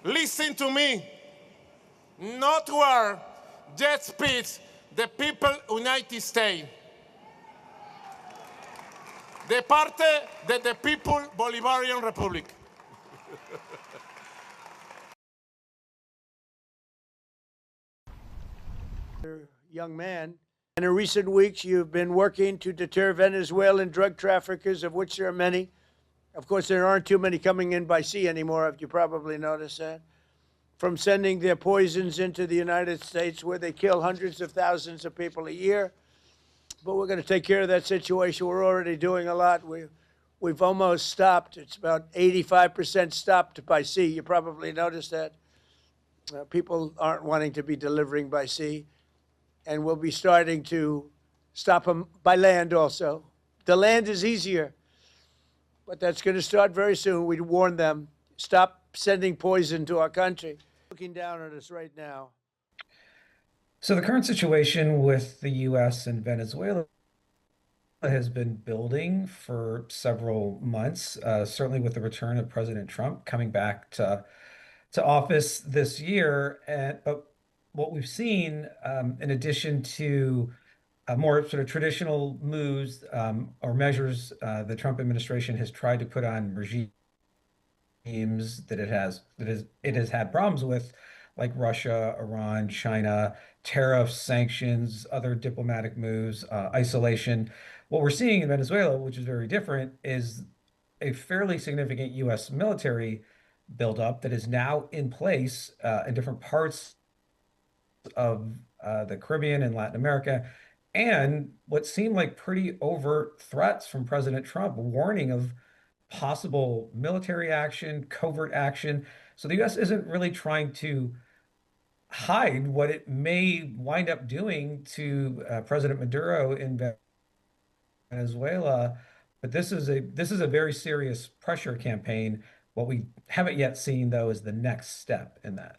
Listen to me. Not war, just peace. The people United States. De parte de the People Bolivarian Republic. Young man. And in recent weeks, you've been working to deter Venezuelan drug traffickers, of which there are many. Of course, there aren't too many coming in by sea anymore, if you probably noticed that. From sending their poisons into the United States, where they kill hundreds of thousands of people a year. But we're going to take care of that situation. We're already doing a lot. We've almost stopped. It's about 85% stopped by sea. You probably noticed that. People aren't wanting to be delivering by sea. And we'll be starting to stop them by land also. The land is easier, but that's going to start very soon. We warn them, stop sending poison to our country. Looking down at us right now. So the current situation with the U.S. and Venezuela has been building for several months, certainly with the return of President Trump coming back to office this year. But what we've seen, in addition to more sort of traditional moves or measures the Trump administration has tried to put on regimes that it has had problems with, like Russia, Iran, China, tariffs, sanctions, other diplomatic moves, isolation. What we're seeing in Venezuela, which is very different, is a fairly significant U.S. military buildup that is now in place in different parts of the Caribbean and Latin America, and what seemed like pretty overt threats from President Trump, warning of possible military action, covert action. So the U.S. isn't really trying to hide what it may wind up doing to President Maduro in Venezuela, but this is a very serious pressure campaign. What we haven't yet seen, though, is the next step in that.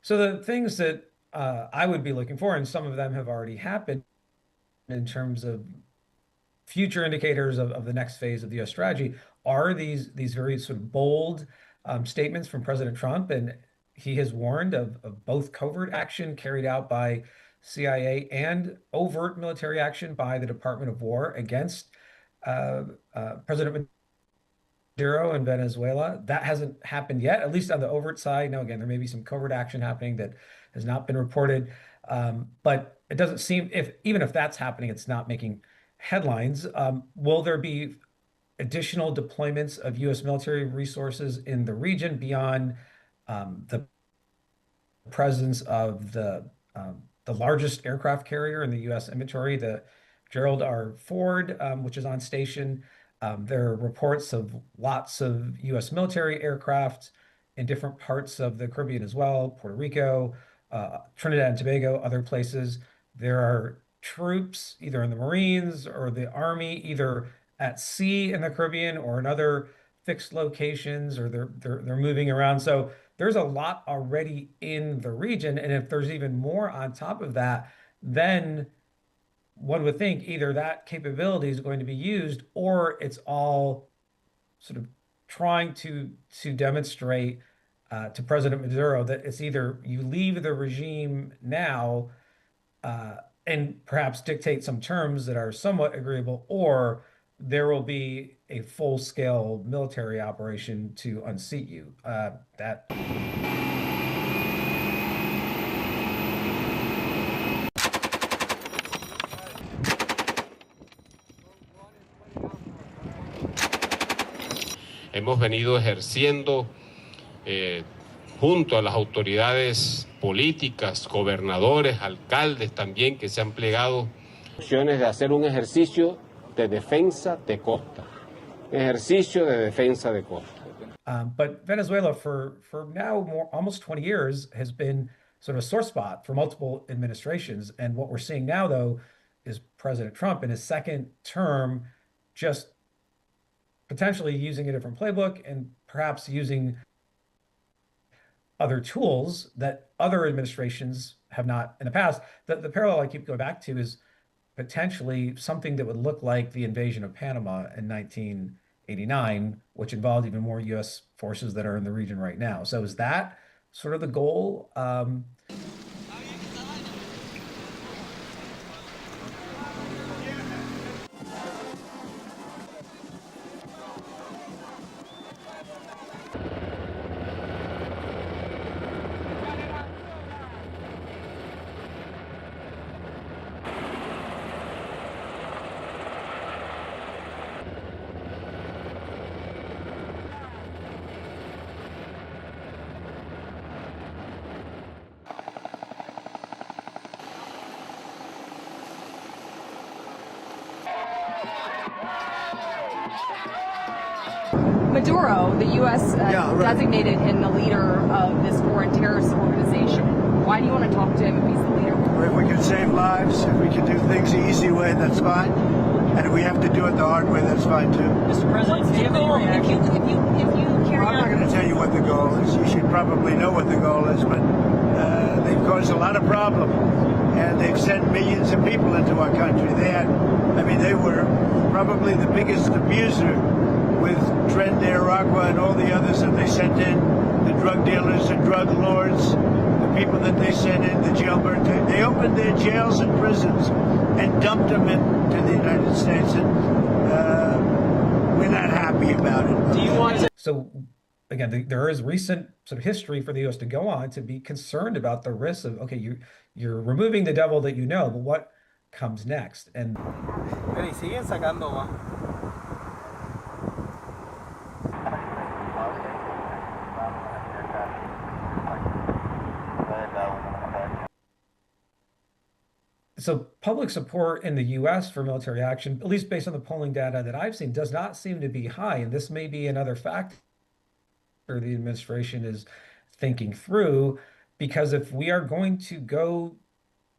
So the things that I would be looking for, and some of them have already happened in terms of future indicators of the next phase of the U.S. strategy, are these very sort of bold statements from President Trump. And he has warned of both covert action carried out by CIA and overt military action by the Department of War against President Maduro in Venezuela. That hasn't happened yet, at least on the overt side. Now, again, there may be some covert action happening that has not been reported. But it doesn't seem, even if that's happening, it's not making headlines. Will there be additional deployments of U.S. military resources in the region beyond the presence of the largest aircraft carrier in the U.S. inventory, the Gerald R. Ford, which is on station? There are reports of lots of U.S. military aircraft in different parts of the Caribbean as well, Puerto Rico, Trinidad and Tobago, other places. There are troops either in the Marines or the Army, either at sea in the Caribbean or in other fixed locations, or they're moving around. So there's a lot already in the region, and if there's even more on top of that, then one would think either that capability is going to be used, or it's all sort of trying to demonstrate to President Maduro that it's either you leave the regime now and perhaps dictate some terms that are somewhat agreeable, or there will be a full-scale military operation to unseat you. That. Hemos venido ejerciendo junto a las autoridades políticas, gobernadores, alcaldes también que se han plegado. Opciones de hacer un ejercicio de defensa de costa. Ejercicio de defensa de costa. But Venezuela, for now almost 20 years, has been sort of a sore spot for multiple administrations. And what we're seeing now, though, is President Trump in his second term just potentially using a different playbook and perhaps using other tools that other administrations have not in the past. The parallel I keep going back to is potentially something that would look like the invasion of Panama in 1989, which involved even more U.S. forces that are in the region right now. So is that sort of the goal? Maduro, the U.S. Designated him the leader of this foreign terrorist organization. Why do you want to talk to him if he's the leader? If we can save lives, if we can do things the easy way, that's fine. And if we have to do it the hard way, that's fine too. Mr. President, do you have any reaction? If you carry I'm not going to tell you what the goal is. You should probably know what the goal is, but they've caused a lot of problem, and they've sent millions of people into our country. They were probably the biggest abuser with Tren de Aragua and all the others that they sent in, the drug dealers, the drug lords, the people that they sent in, the jailbirds. They opened their jails and prisons and dumped them into the United States, and we're not happy about it. Do you want to? So again, there is recent sort of history for the U.S. to go on to be concerned about the risks of, okay, you're removing the devil that you know, but what comes next? And Pero y siguen sacando más. so public support in the U.S. for military action, at least based on the polling data that I've seen, does not seem to be high. And this may be another factor the administration is thinking through, because if we are going to go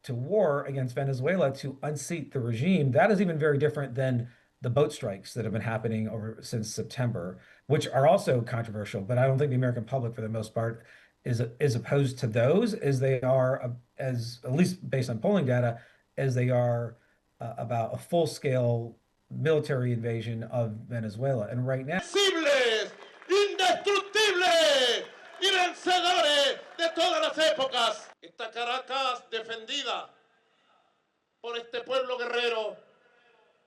to war against Venezuela to unseat the regime, that is even very different than the boat strikes that have been happening since September, which are also controversial. But I don't think the American public, for the most part, is opposed to those as they are, as at least based on polling data, as they are about a full-scale military invasion of Venezuela. And right now, Posibles, indestructibles y vencedores de todas las épocas. Esta Caracas defendida por este pueblo guerrero,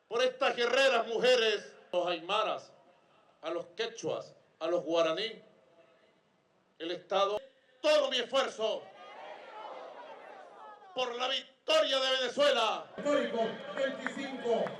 por estas guerreras mujeres, a los aymaras, a los quechuas, a los guaraní, el Estado, todo mi esfuerzo por la victoria de Venezuela. Histórico 25.